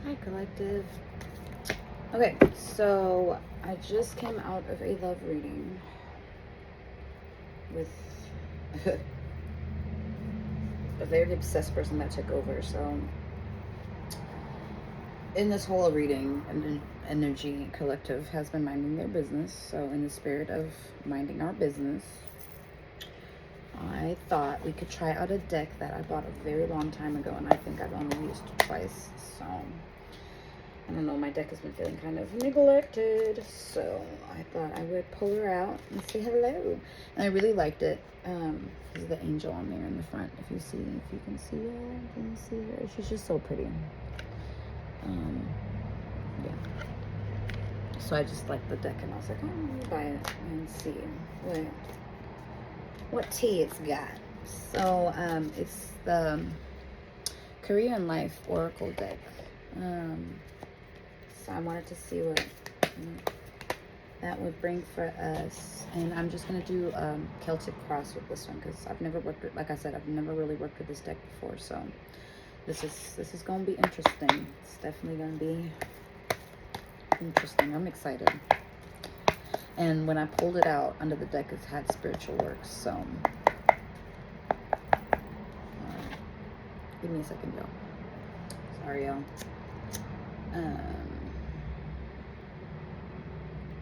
Hi, collective. Okay, so I just came out of a love reading with a very obsessed person that took over. So in this whole reading, an energy collective has been minding their business. So in the spirit of minding our business, I thought we could try out a deck that I bought a very long time ago, and I think I've only used twice. So I don't know, my deck has been feeling kind of neglected, so I thought I would pull her out and say hello. And I really liked it. There's the angel on there in the front. If you can see her, can you see her? She's just so pretty. Yeah. So I just liked the deck, and I was like, oh, let me buy it and see what tea it's got. So it's the Korean Life Oracle deck. So I wanted to see what that would bring for us. And I'm just going to do Celtic Cross with this one, because I've never worked with, like I said, I've never really worked with this deck before. So this is going to be interesting. It's definitely going to be interesting. I'm excited. And when I pulled it out under the deck, it had spiritual works. So give me a second, y'all. Sorry, y'all.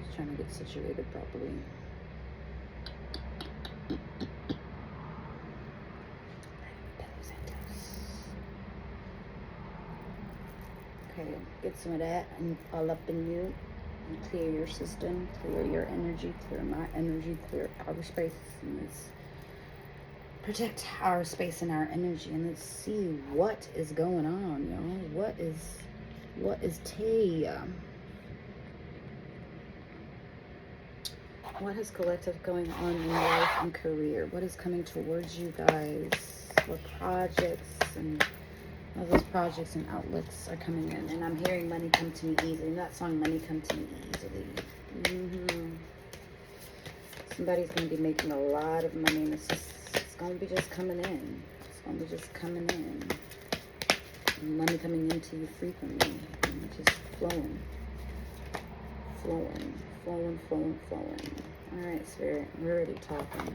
Just trying to get situated properly. Okay, get some of that and all up in you. And clear your system, clear your energy, clear my energy, clear our space. And let's protect our space and our energy. And let's see what is going on, y'all. What is tea? What is collective going on in life and career? What is coming towards you guys? What projects and all those projects and outlets are coming in? And I'm hearing money come to me easily. That song, Money Come to Me Easily. Somebody's going to be making a lot of money, and it's going to be just coming in. It's going to be just coming in. Money coming into you frequently. And just flowing. Flowing. Flowing, flowing, flowing. Alright, Spirit, we're already talking.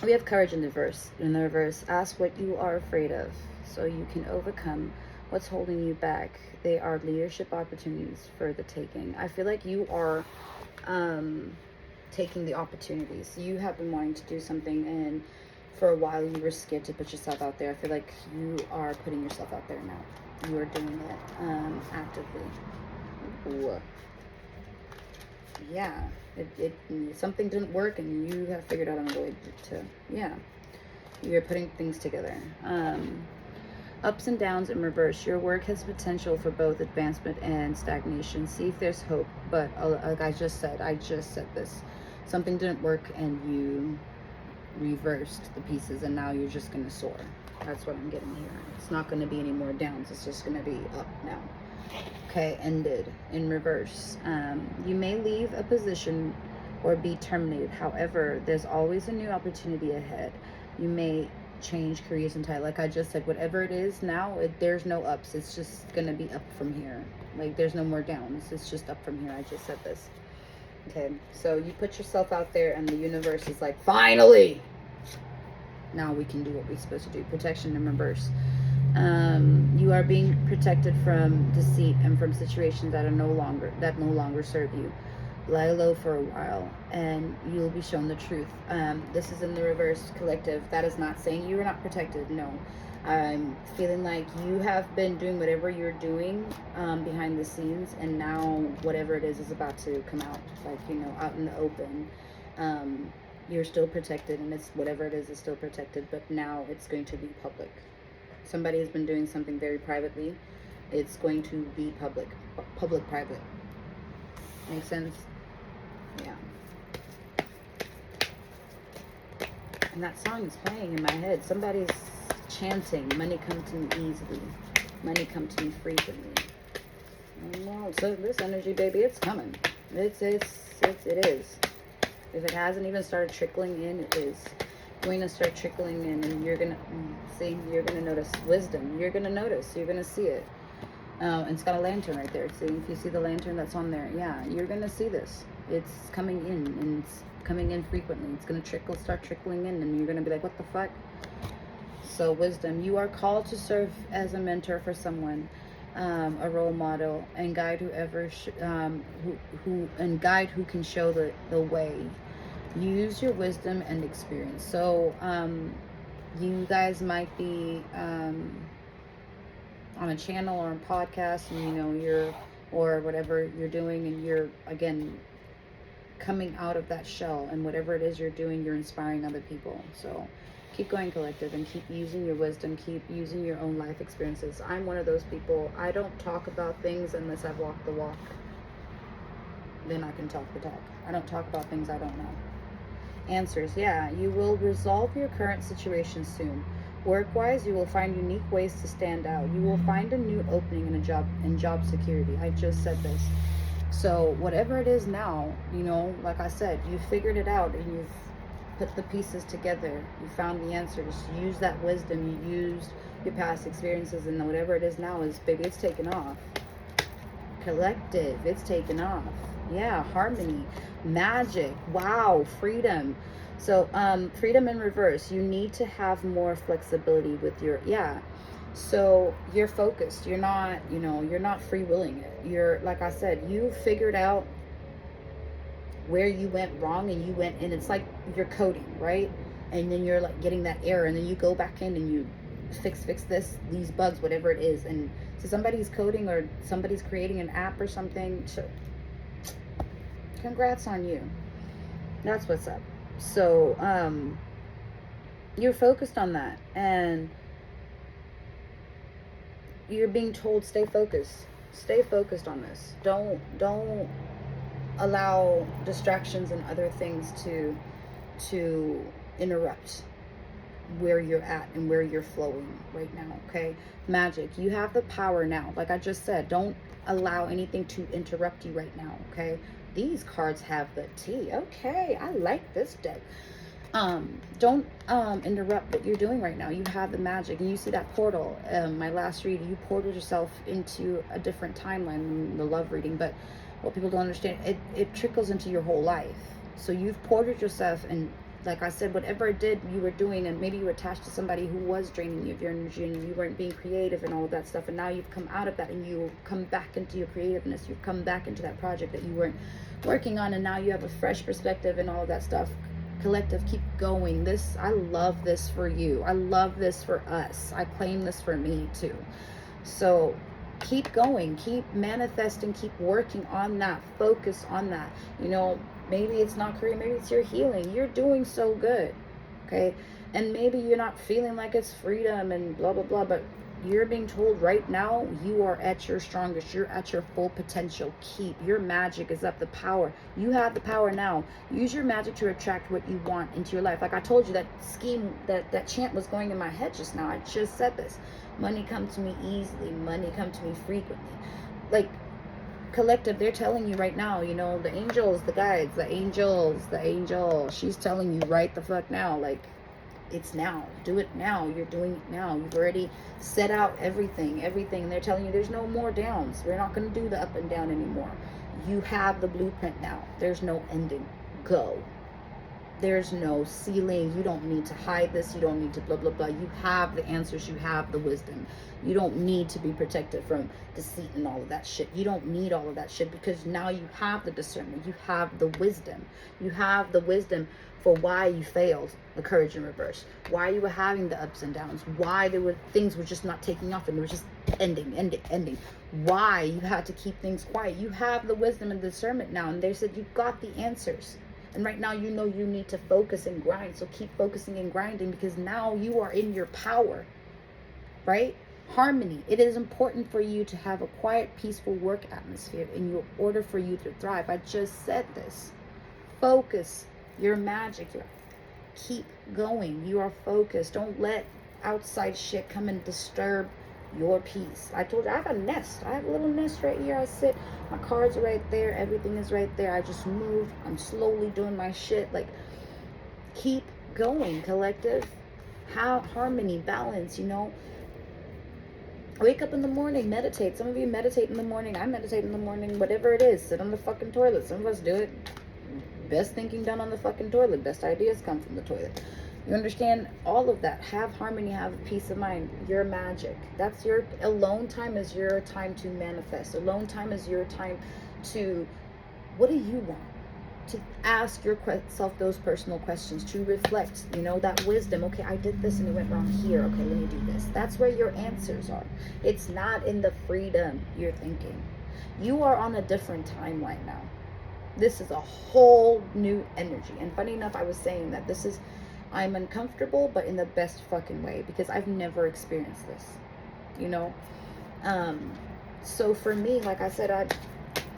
We have courage in the reverse. In the reverse, ask what you are afraid of so you can overcome what's holding you back. They are leadership opportunities for the taking. I feel like you are taking the opportunities. You have been wanting to do something, and for a while you were scared to put yourself out there. I feel like you are putting yourself out there now. You are doing it actively. Ooh. Yeah, something didn't work, and you have figured out a way to, yeah, you're putting things together. Ups and downs in reverse. Your work has potential for both advancement and stagnation. See if there's hope. But like I just said this. Something didn't work, and you reversed the pieces, and now you're just going to soar. That's what I'm getting here. It's not going to be any more downs. It's just going to be up now. Okay, ended in reverse. You may leave a position or be terminated. However, there's always a new opportunity ahead. You may change careers entirely. Like I just said, whatever it is now, there's no ups. It's just going to be up from here. Like there's no more downs. It's just up from here. I just said this. Okay, so you put yourself out there, and the universe is like, finally! Now we can do what we're supposed to do. Protection in reverse. You are being protected from deceit and from situations that no longer serve you. Lie low for a while, and you'll be shown the truth. This is in the reverse, collective. That is not saying you are not protected. No, I'm feeling like you have been doing whatever you're doing behind the scenes, and now whatever it is about to come out, like, out in the open. You're still protected, and it's whatever it is still protected, but now it's going to be public. Somebody has been doing something very privately. It's going to be public, private. Make sense? Yeah. And that song is playing in my head. Somebody's chanting, money come to me easily. Money come to me frequently. Well, so this energy, baby, it's coming. It is. If it hasn't even started trickling in, it is. going to start trickling in, and you're going to see, you're going to notice wisdom. You're going to notice, you're going to see it. And it's got a lantern right there. See, if you see the lantern that's on there, yeah, you're going to see this. It's coming in, and it's coming in frequently. It's going to start trickling in, and you're going to be like, what the fuck? So wisdom, you are called to serve as a mentor for someone, a role model, and guide whoever who can show the way. Use your wisdom and experience. So you guys might be on a channel or a podcast, and you know you're, or whatever you're doing, and you're again coming out of that shell, and whatever it is you're doing, you're inspiring other people. So keep going, collective, and keep using your wisdom, keep using your own life experiences. I'm one of those people. I don't talk about things unless I've walked the walk. Then I can talk the talk. I don't talk about things I don't know. Answers, yeah, you will resolve your current situation soon. Work-wise, you will find unique ways to stand out. You will find a new opening in job security. I just said this. So whatever it is now, you know, like I said, you figured it out, and you've put the pieces together. You found the answers. Use that wisdom. You used your past experiences, and whatever it is now is, baby, it's taken off. Collective, it's taken off. Yeah, harmony, magic, wow, freedom. So freedom in reverse. You need to have more flexibility with your, yeah. So you're focused. You're not, you know, you're not free willing it. You're, like I said, you figured out where you went wrong, and you went in. It's like you're coding, right? And then you're like getting that error, and then you go back in and you fix these bugs, whatever it is. And so somebody's coding, or somebody's creating an app or something. So congrats on you. That's what's up. So you're focused on that, and you're being told, stay focused on this. Don't allow distractions and other things to interrupt where you're at and where you're flowing right now. Okay, magic, you have the power now. Like I just said, don't allow anything to interrupt you right now. Okay, these cards have the tea. Okay, I like this deck. Don't interrupt what you're doing right now. You have the magic, and you see that portal. My last reading, you portaled yourself into a different timeline in the love reading, but what people don't understand, it trickles into your whole life. So you've portaled yourself, and like I said, whatever it did you were doing, and maybe you were attached to somebody who was draining you of your energy, and you weren't being creative and all of that stuff, and now you've come out of that, and you come back into your creativeness. You've come back into that project that you weren't working on, and now you have a fresh perspective and all of that stuff. Collective, keep going. This, I love this for you. I love this for us. I claim this for me too. So keep going, keep manifesting, keep working on that, focus on that. You know, maybe it's not career, maybe it's your healing. You're doing so good, okay? And maybe you're not feeling like it's freedom and blah blah blah, but you're being told right now you are at your strongest, you're at your full potential. Keep your magic is up. The power, you have the power now. Use your magic to attract what you want into your life. Like I told you, that scheme, that chant was going in my head just now. I just said this. Money come to me easily, money come to me frequently. Like collective, they're telling you right now, you know, the angels, the guides, the angel, she's telling you right the fuck now, like it's now. Do it now. You're doing it now. You've already set out everything. And they're telling you there's no more downs. We're not going to do the up and down anymore. You have the blueprint now. There's no ending. Go. There's no ceiling. You don't need to hide this. You don't need to blah, blah, blah. You have the answers. You have the wisdom. You don't need to be protected from deceit and all of that shit. You don't need all of that shit, because now you have the discernment. You have the wisdom. You have the wisdom for why you failed, the courage in reverse, why you were having the ups and downs, why things were just not taking off and they were just ending, why you had to keep things quiet. You have the wisdom and discernment now, and they said you've got the answers. And right now you know you need to focus and grind, so keep focusing and grinding, because now you are in your power, right? Harmony. It is important for you to have a quiet, peaceful work atmosphere in order for you to thrive. I just said this. Focus your magic. Keep going. You are focused. Don't let outside shit come and disturb your peace. I told you I have a nest. I have a little nest right here. I sit. My cards are right there. Everything is right there. I just moved. I'm slowly doing my shit. Like, keep going, collective. Have harmony, balance, you know. Wake up in the morning, meditate. Some of you meditate in the morning. I meditate in the morning, whatever it is. Sit on the fucking toilet. Some of us do it. Best thinking done on the fucking toilet. Best ideas come from the toilet. You understand? All of that. Have harmony, have peace of mind. Your magic. That's your alone time is your time to manifest. Alone time is your time to, what do you want? To ask yourself those personal questions, to reflect, you know, that wisdom. Okay, I did this and it went wrong here. Okay, let me do this. That's where your answers are. It's not in the freedom you're thinking. You are on a different timeline now. This is a whole new energy. And funny enough, I was saying that I'm uncomfortable, but in the best fucking way, because I've never experienced this, you know. So for me, like I said,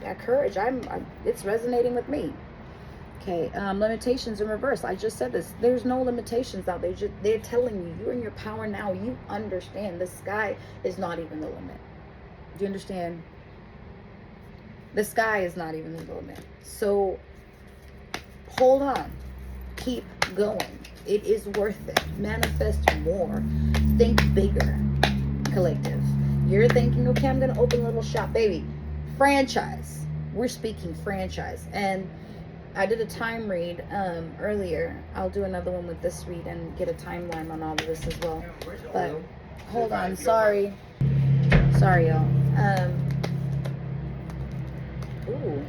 that courage, it's resonating with me. Okay, limitations in reverse. I just said this. There's no limitations out there. They're telling you, you're in your power now. You understand the sky is not even the limit. Do you understand? The sky is not even the limit. So hold on. Keep going. It is worth it. Manifest more. Think bigger, collective. You're thinking, okay, I'm going to open a little shop. Baby, franchise. We're speaking franchise. And I did a time read earlier. I'll do another one with this read and get a timeline on all of this as well. But hold on. Sorry, y'all. Ooh.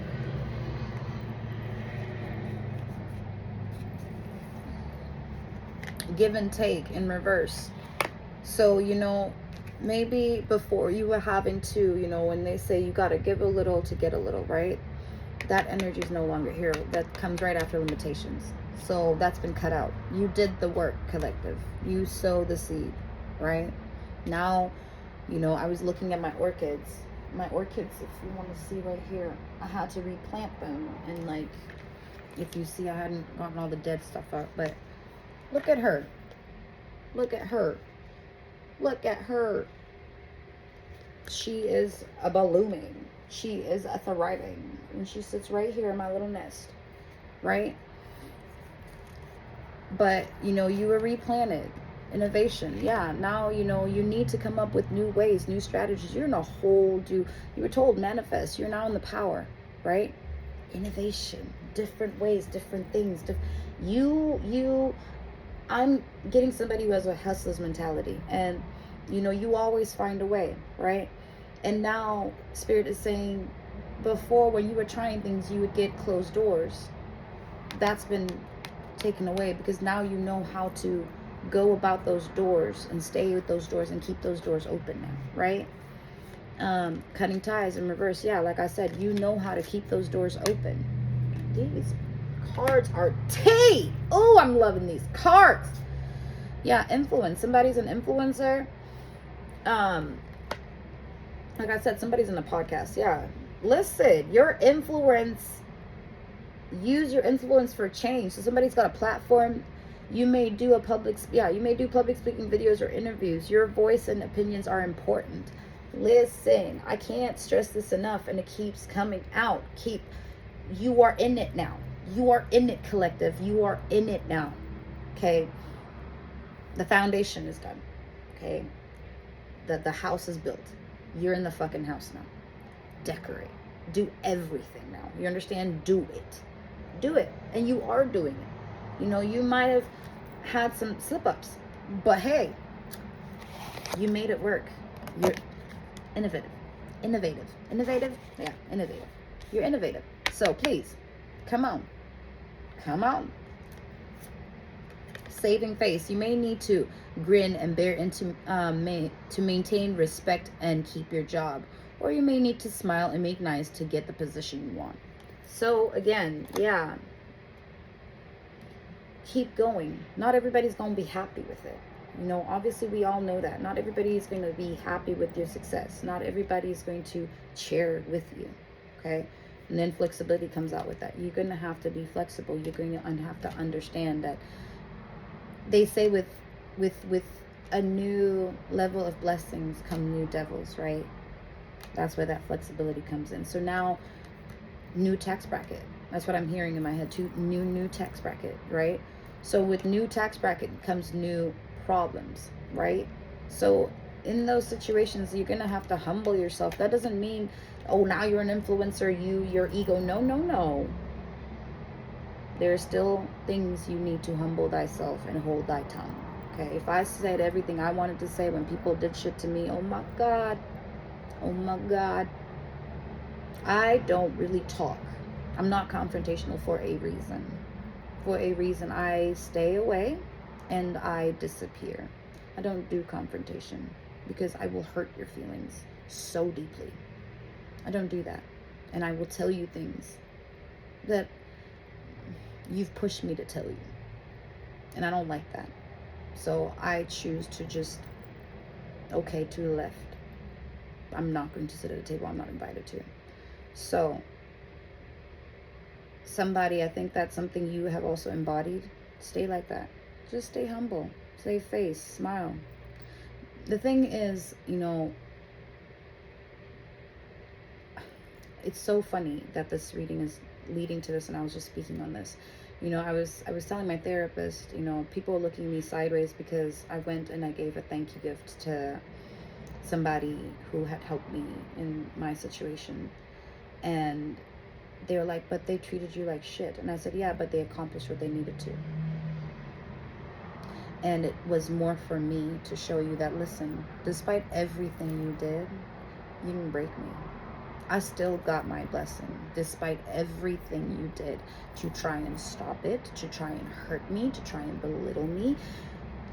Give and take in reverse. So, you know, maybe before you were having to, you know, when they say you got to give a little to get a little, right? That energy is no longer here. That comes right after limitations. So that's been cut out. You did the work, collective. You sowed the seed, right? Now, you know, I was looking at my orchids. My orchids, if you want to see right here, I had to replant them. And like, if you see, I hadn't gotten all the dead stuff out. But look at her. Look at her. Look at her. She is a blooming. She is a thriving. And she sits right here in my little nest. Right? But, you know, you were replanted. Innovation. Yeah. Now, you know, you need to come up with new ways, new strategies. You're in a whole you were told manifest. You're now in the power. Right? Innovation. Different ways, different things. I'm getting somebody who has a hustler's mentality. And, you know, you always find a way. Right? And now Spirit is saying, before when you were trying things, you would get closed doors. That's been taken away, because now you know how to go about those doors and stay with those doors and keep those doors open now, right? Cutting ties in reverse. Yeah, like I said, you know how to keep those doors open. These cards are tea. Oh, I'm loving these cards. Yeah, influence. Somebody's an influencer. Like I said, somebody's in a podcast. Yeah. Listen, your influence, use your influence for change. So somebody's got a platform. You may do public speaking videos or interviews. Your voice and opinions are important. Listen, I can't stress this enough, and it keeps coming out. You are in it now. You are in it, collective. You are in it now. Okay. The foundation is done. Okay. The house is built. You're in the fucking house now. Decorate. Do everything now. You understand? Do it. Do it. And you are doing it. You know, you might have had some slip-ups, but hey, you made it work. You're innovative. Yeah, innovative. You're innovative. So please, come on. Saving face. You may need to grin and bear into to maintain respect and keep your job, or you may need to smile and make nice to get the position you want. So again, yeah, keep going. Not everybody's going to be happy with it. You know, obviously we all know that. Not everybody is going to be happy with your success. Not everybody is going to cheer with you. Okay? And then flexibility comes out with that. You're going to have to be flexible. You're going to have to understand that they say with a new level of blessings come new devils, right? That's where that flexibility comes in. So now, new tax bracket. That's what I'm hearing in my head too. New tax bracket, right? So with new tax bracket comes new problems, right? So in those situations, you're gonna have to humble yourself. That doesn't mean, oh, now you're an influencer, your ego. No, no, no. There are still things you need to humble thyself and hold thy tongue. Okay, if I said everything I wanted to say when people did shit to me, oh my God, oh my God, I don't really talk. I'm not confrontational for a reason. For a reason, I stay away and I disappear. I don't do confrontation because I will hurt your feelings so deeply. I don't do that. And I will tell you things that you've pushed me to tell you. And I don't like that. So I choose to just, okay, to the left. I'm not going to sit at a table I'm not invited to. So somebody, I think that's something you have also embodied. Stay like that. Just stay humble. Save face. Smile. The thing is, you know, it's so funny that this reading is leading to this, and I was just speaking on this. You know, I was telling my therapist, you know, people looking at me sideways because I went and I gave a thank you gift to somebody who had helped me in my situation. And they were like, but they treated you like shit. And I said, yeah, but they accomplished what they needed to. And it was more for me to show you that, listen, despite everything you did, you didn't break me. I still got my blessing, despite everything you did to try and stop it, to try and hurt me, to try and belittle me,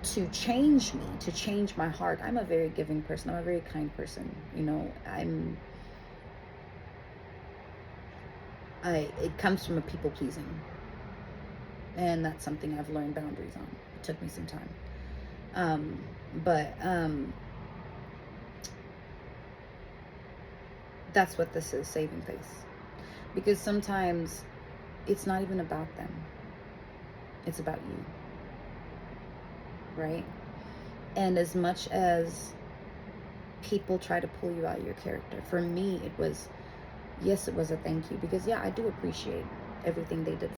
to change me, to change my heart. I'm a very giving person. I'm a very kind person. You know, it comes from a people pleasing. And that's something I've learned boundaries on. It took me some time. But that's what this is, saving face. Because sometimes it's not even about them. It's about you. Right? And as much as people try to pull you out of your character, for me, it was, yes, it was a thank you. Because, yeah, I do appreciate everything they did